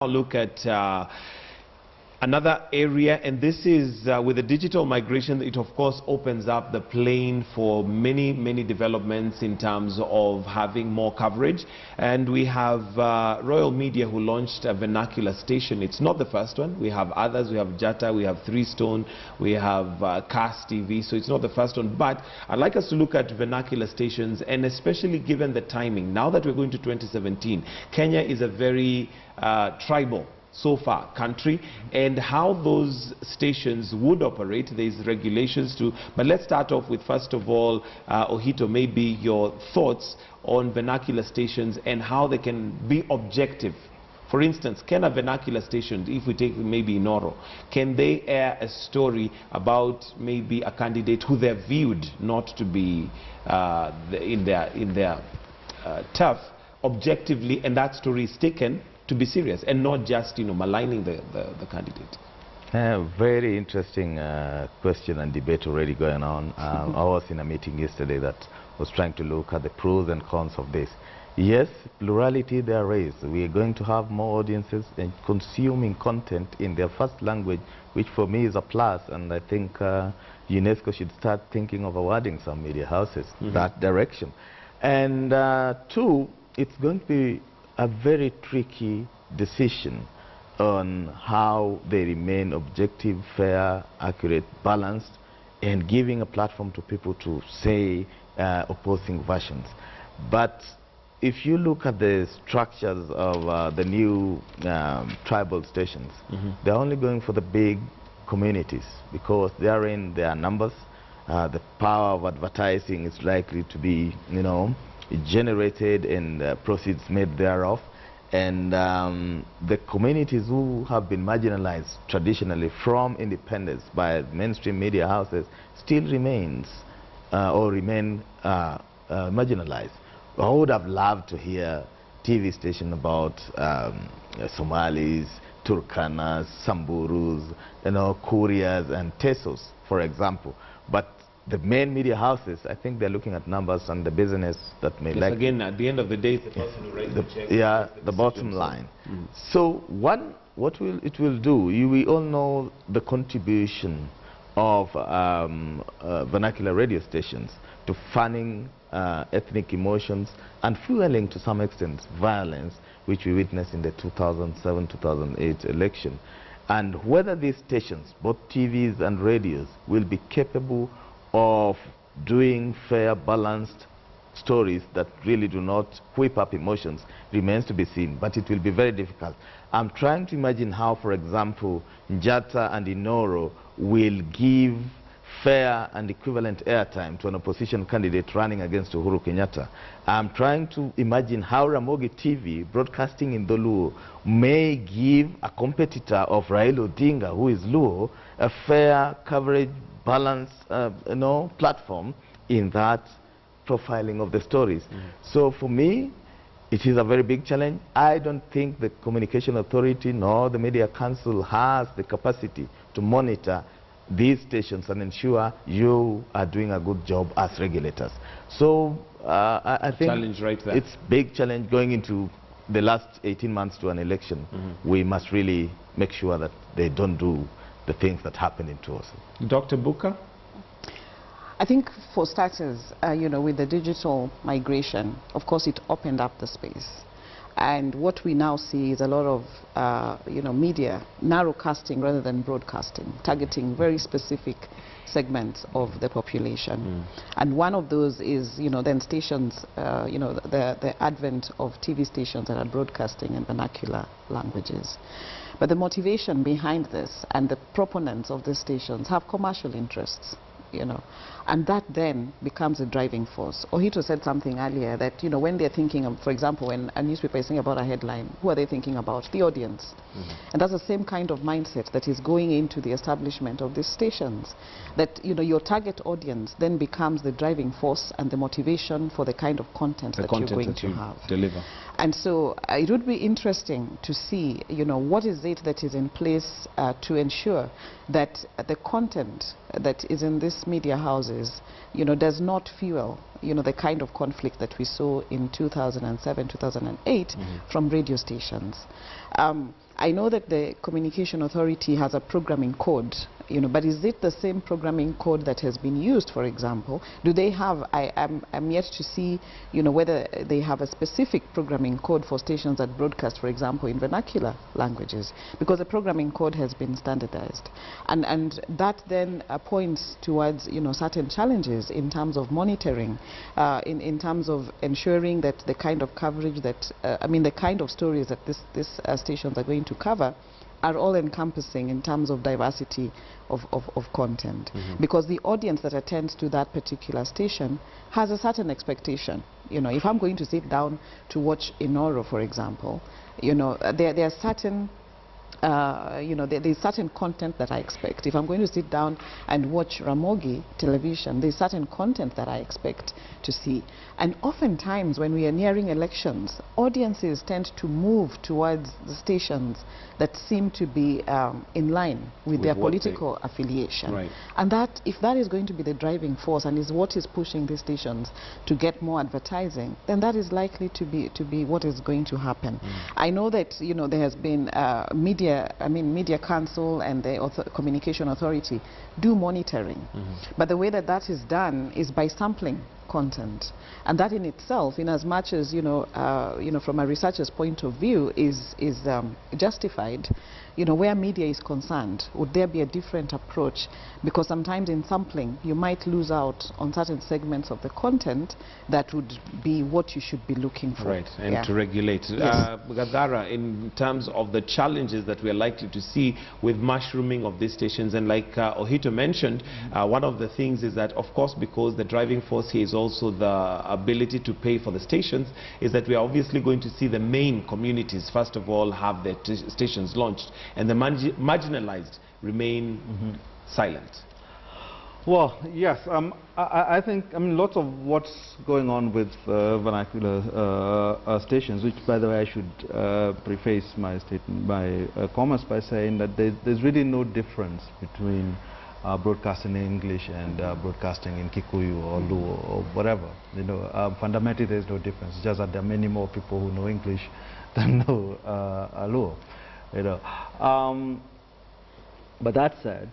Look at another area, and this is with the digital migration. It of course opens up the plane for many developments in terms of having more coverage. And we have Royal Media, who launched a vernacular station. It's not the first one. We have others. We have Jata, we have Three Stone, we have Cast TV. So it's not the first one, but I'd like us to look at vernacular stations, and especially given the timing. Now that we're going to 2017, Kenya is a very tribal so far country, and how those stations would operate. There's regulations too, but let's start off with, first of all, Ohito, maybe your thoughts on vernacular stations and how they can be objective. For instance, can a vernacular station, if we take maybe Inoro, can they air a story about maybe a candidate who they're viewed not to be in their turf objectively, and that story is taken to be serious and not just, maligning the candidate? Very interesting question and debate already going on. I was in a meeting yesterday that was trying to look at the pros and cons of this. Yes, plurality there is. We are going to have more audiences and consuming content in their first language, which for me is a plus, and I think UNESCO should start thinking of awarding some media houses that direction. And two, it's going to be a very tricky decision on how they remain objective, fair, accurate, balanced, and giving a platform to people to say opposing versions. But if you look at the structures of the new tribal stations, they're only going for the big communities because therein there are numbers. The power of advertising is likely to be, generated and proceeds made thereof. And the communities who have been marginalized traditionally from independence by mainstream media houses still remain marginalized. I would have loved to hear TV station about Somalis, Turkanas, Samburus, Kurias and Tesos, for example. But the main media houses, I think they're looking at numbers and the business that may like. Again, at the end of the day, the person who writes the check. Yeah, the bottom line. So what it will do, we all know the contribution of vernacular radio stations to fanning ethnic emotions and fueling to some extent violence, which we witnessed in the 2007-2008 election. And whether these stations, both TVs and radios, will be capable of doing fair, balanced stories that really do not whip up emotions remains to be seen, but it will be very difficult. I'm trying to imagine how, for example, Njata and Inoro will give fair and equivalent airtime to an opposition candidate running against Uhuru Kenyatta. I'm trying to imagine how Ramogi TV, broadcasting in the Luo, may give a competitor of Raila Odinga, who is Luo, a fair coverage, balanced platform in that profiling of the stories. So for me, it is a very big challenge. I don't think the Communication Authority nor the Media Council has the capacity to monitor these stations and ensure you are doing a good job as regulators. So I think challenge right there. It's big challenge going into the last 18 months to an election. We must really make sure that they don't do the things that happen in Tuoso. Dr. Buka? I think for starters, with the digital migration, of course it opened up the space. And what we now see is a lot of, media narrowcasting rather than broadcasting, targeting very specific segments of the population. And one of those is, then stations, the advent of TV stations that are broadcasting in vernacular languages. But the motivation behind this and the proponents of these stations have commercial interests. And that then becomes a driving force. Ohito said something earlier that, when they're thinking of, for example, when a newspaper is thinking about a headline, who are they thinking about? The audience. And that's the same kind of mindset that is going into the establishment of these stations. That, your target audience then becomes the driving force and the motivation for the kind of content that you're going to have. Deliver. And so it would be interesting to see, what is it that is in place to ensure that the content that is in these media houses, does not fuel, the kind of conflict that we saw in 2007, 2008 from radio stations. I know that the Communication Authority has a programming code, but is it the same programming code that has been used, for example? Do they have, I'm yet to see, whether they have a specific programming code for stations that broadcast, for example, in vernacular languages, because the programming code has been standardized. And that then points towards, certain challenges in terms of monitoring, in terms of ensuring that the kind of coverage that, the kind of stories that these stations are going to cover are all encompassing in terms of diversity of content. Because the audience that attends to that particular station has a certain expectation. If I'm going to sit down to watch Inoro, for example, there are certain there's certain content that I expect. If I'm going to sit down and watch Ramogi television, there's certain content that I expect to see. And oftentimes when we are nearing elections, audiences tend to move towards the stations that seem to be in line with their political affiliation. Right. And that, if that is going to be the driving force and is what is pushing these stations to get more advertising, then that is likely to be what is going to happen. I know that there has been Media Council and the Communication Authority do monitoring, but the way that that is done is by sampling content, and that in itself, in as much as from a researcher's point of view, is justified. Where media is concerned, would there be a different approach? Because sometimes in sampling you might lose out on certain segments of the content that would be what you should be looking for. Right, and to regulate. Yes. Gadara, in terms of the challenges that we are likely to see with mushrooming of these stations, and like Ohito mentioned, one of the things is that, of course, because the driving force here is also the ability to pay for the stations, is that we are obviously going to see the main communities, first of all, have their stations launched, and the marginalized remain silent. Well, yes, I think, lots of what's going on with vernacular stations, which, by the way, I should preface my statement, my comments by saying that there's really no difference between broadcasting in English and broadcasting in Kikuyu or Luo or whatever. Fundamentally, there's no difference. It's just that there are many more people who know English than know Luo. But that said,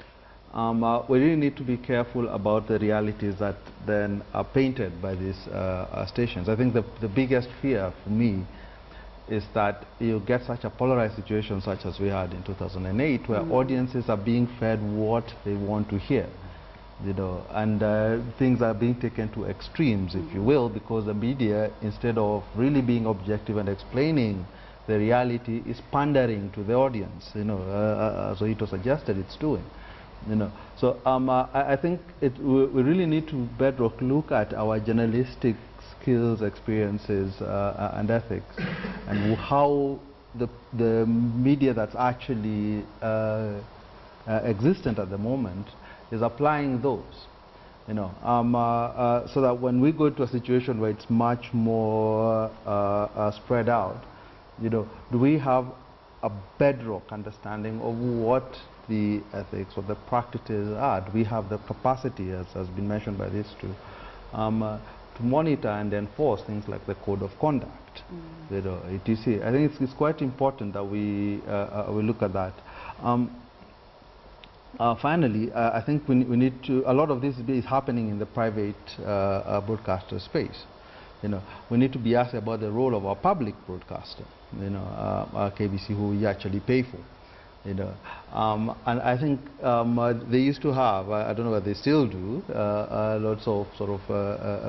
we really need to be careful about the realities that then are painted by these stations. I think the biggest fear for me is that you get such a polarized situation such as we had in 2008, where audiences are being fed what they want to hear, and things are being taken to extremes, if you will, because the media, instead of really being objective and explaining the reality, is pandering to the audience, as Ohito suggested it's doing. So I think we really need to bedrock look at our journalistic skills, experiences, and ethics, and how the media that's actually existent at the moment is applying those. So that when we go to a situation where it's much more spread out, do we have a bedrock understanding of what the ethics or the practices are? Do we have the capacity, as has been mentioned by these two, to monitor and enforce things like the code of conduct, etc.? I think it's quite important that we look at that. Finally, I think we need to, a lot of this is happening in the private broadcaster space. We need to be asked about the role of our public broadcaster, our KBC, who we actually pay for. And I think they used to have, I don't know whether they still do, lots of sort of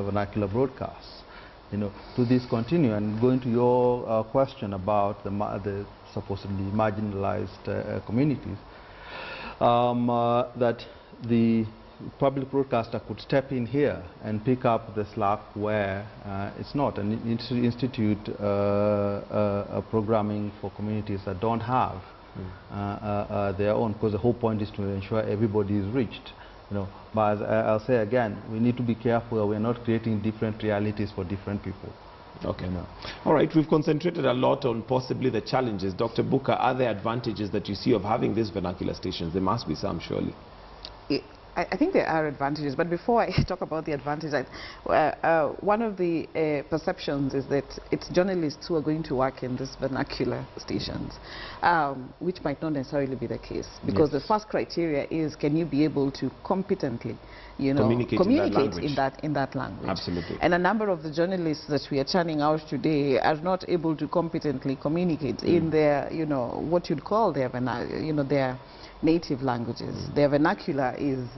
vernacular broadcasts. To this continue, and going to your question about the supposedly marginalized communities, that the public broadcaster could step in here and pick up the slack where it's not, and it needs to institute a programming for communities that don't have their own, because the whole point is to ensure everybody is reached. But as I'll say again, we need to be careful that we're not creating different realities for different people. Okay. All right, we've concentrated a lot on possibly the challenges. Dr. Buka, are there advantages that you see of having these vernacular stations? There must be some, surely. I think there are advantages, but before I talk about the advantages, one of the perceptions is that it's journalists who are going to work in these vernacular stations, which might not necessarily be the case, because the first criteria is, can you be able to competently, communicate in that language. Absolutely. And a number of the journalists that we are churning out today are not able to competently communicate in their, what you'd call their, their native languages. Their vernacular is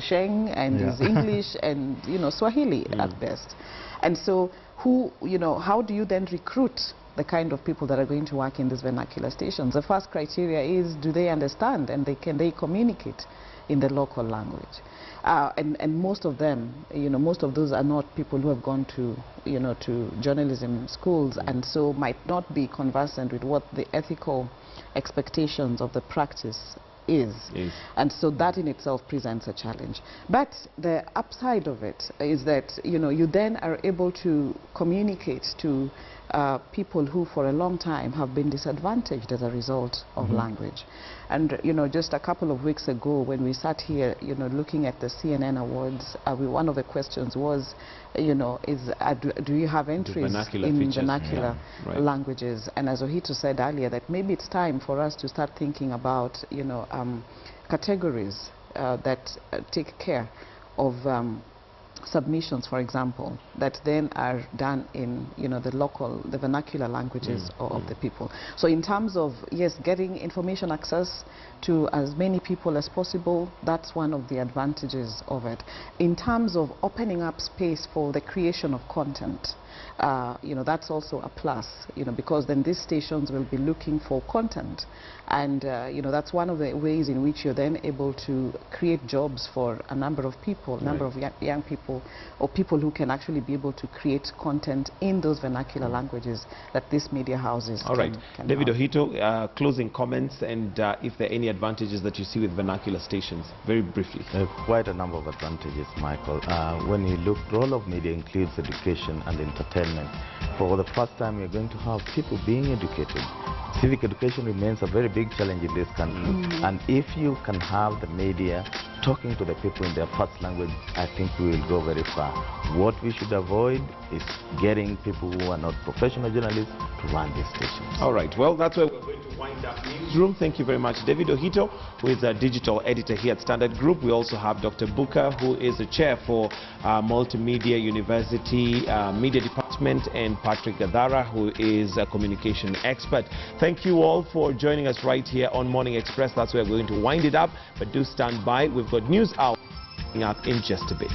Sheng and is English and, Swahili at best. And so how do you then recruit the kind of people that are going to work in these vernacular stations? The first criteria is, do they understand and can they communicate in the local language? And most of them, most of those are not people who have gone to, to journalism schools, and so might not be conversant with what the ethical expectations of the practice is. And so that in itself presents a challenge. But the upside of it is that, you then are able to communicate to people who for a long time have been disadvantaged as a result of language. And just a couple of weeks ago when we sat here looking at the CNN awards, one of the questions was do you have entries in vernacular languages? And as Ohito said earlier, that maybe it's time for us to start thinking about categories that take care of submissions, for example, that then are done in the vernacular languages of the people. So in terms of, yes, getting information access to as many people as possible, that's one of the advantages of it. In terms of opening up space for the creation of content, that's also a plus, because then these stations will be looking for content, and that's one of the ways in which you're then able to create jobs for a number of people, a number of young people, or people who can actually be able to create content in those vernacular languages that these media houses can David Ohito, closing comments, and if there are any advantages that you see with vernacular stations, very briefly. Quite a number of advantages, Michael. When you look, the role of media includes education and entertainment. For the first time, you're going to have people being educated. Civic education remains a very big challenge in this country. And if you can have the media talking to the people in their first language, I think we will go very far. What we should avoid is getting people who are not professional journalists to run these stations. All right. Well, that's where we're going to wind up Newsroom. Thank you very much, David Ohito, who is a digital editor here at Standard Group. We also have Dr. Buka, who is the chair for Multimedia University Media Department, and Patrick Gadara, who is a communication expert. Thank you all for joining us right here on Morning Express. That's where we're going to wind it up, but do stand by. We've got news out in just a bit.